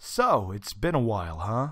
So, it's been a while, huh?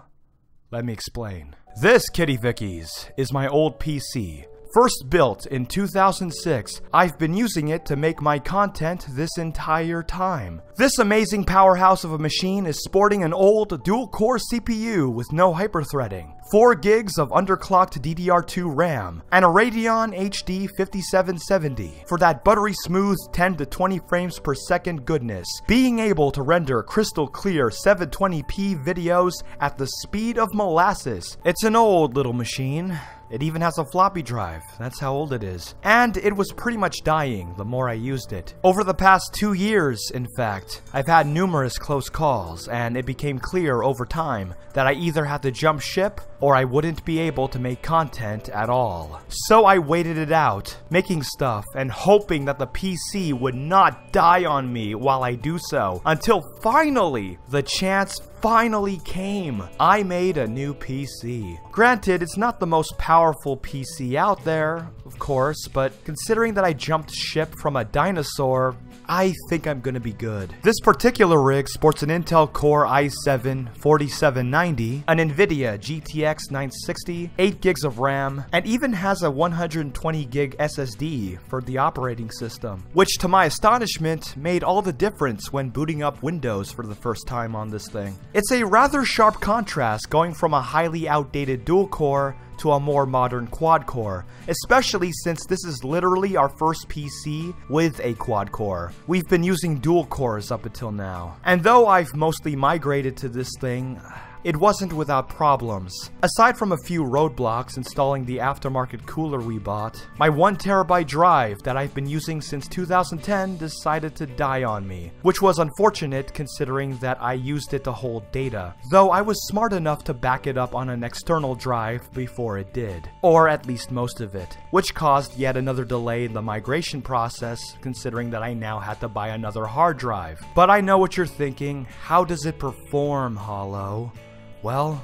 Let me explain. This, Kitty Vickies, is my old PC. First built in 2006, I've been using it to make my content this entire time. This amazing powerhouse of a machine is sporting an old dual-core CPU with no hyperthreading, 4 gigs of underclocked DDR2 RAM, and a Radeon HD 5770 for that buttery smooth 10 to 20 frames per second goodness, being able to render crystal clear 720p videos at the speed of molasses. It's an old little machine. It even has a floppy drive, that's how old it is. And it was pretty much dying the more I used it. Over the past 2 years, in fact, I've had numerous close calls, and it became clear over time that I either had to jump ship or I wouldn't be able to make content at all. So I waited it out, making stuff and hoping that the PC would not die on me while I do so, until finally, the chance finally came. I made a new PC. Granted, it's not the most powerful PC out there, of course, but considering that I jumped ship from a dinosaur, I think I'm gonna be good. This particular rig sports an Intel Core i7-4790, an NVIDIA GTX 960, 8 gigs of RAM, and even has a 120 gig SSD for the operating system, which to my astonishment made all the difference when booting up Windows for the first time on this thing. It's a rather sharp contrast going from a highly outdated dual-core to a more modern quad-core, especially since this is literally our first PC with a quad-core. We've been using dual-cores up until now. And though I've mostly migrated to this thing, it wasn't without problems. Aside from a few roadblocks installing the aftermarket cooler we bought, my 1TB drive that I've been using since 2010 decided to die on me, which was unfortunate considering that I used it to hold data, though I was smart enough to back it up on an external drive before it did, or at least most of it, which caused yet another delay in the migration process considering that I now had to buy another hard drive. But I know what you're thinking, how does it perform, Hollow? Well,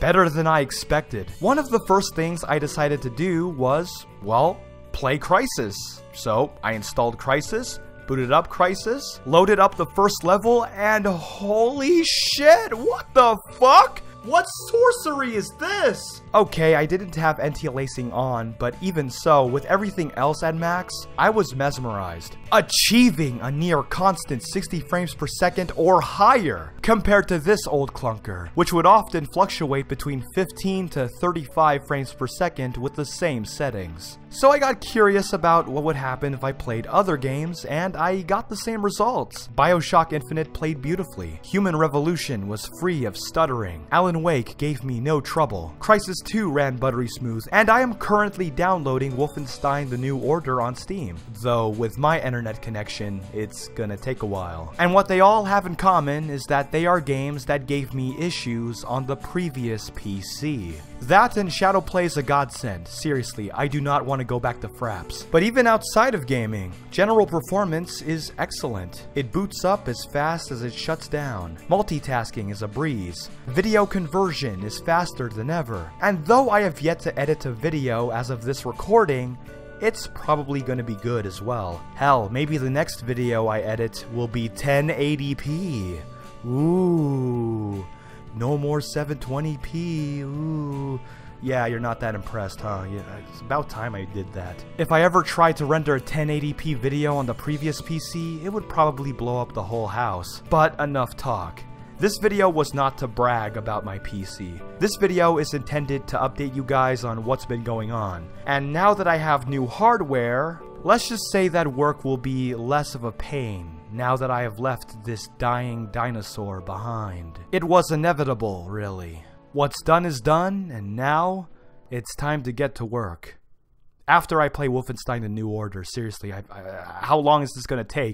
better than I expected. One of the first things I decided to do was, well, play Crysis. So I installed Crysis, booted up Crysis, loaded up the first level, and holy shit, what the fuck? What sorcery is this? Okay, I didn't have anti-aliasing on, but even so, with everything else at max, I was mesmerized. Achieving a near constant 60 frames per second or higher, compared to this old clunker, which would often fluctuate between 15 to 35 frames per second with the same settings. So I got curious about what would happen if I played other games, and I got the same results. BioShock Infinite played beautifully. Human Revolution was free of stuttering. Alan Wake gave me no trouble. Crysis 2 ran buttery smooth, and I am currently downloading Wolfenstein: The New Order on Steam. Though with my internet connection, it's gonna take a while. And what they all have in common is that they are games that gave me issues on the previous PC. That and Shadowplay's a godsend. Seriously, I do not want to go back to Fraps. But even outside of gaming, general performance is excellent. It boots up as fast as it shuts down. Multitasking is a breeze. Video conversion is faster than ever. And though I have yet to edit a video as of this recording, it's probably gonna be good as well. Hell, maybe the next video I edit will be 1080p. Ooh. No more 720p, ooh. Yeah, you're not that impressed, huh? Yeah, it's about time I did that. If I ever tried to render a 1080p video on the previous PC, it would probably blow up the whole house. But enough talk. This video was not to brag about my PC. This video is intended to update you guys on what's been going on. And now that I have new hardware, let's just say that work will be less of a pain now that I have left this dying dinosaur behind. It was inevitable, really. What's done is done, and now it's time to get to work. After I play Wolfenstein: The New Order, seriously, how long is this gonna take?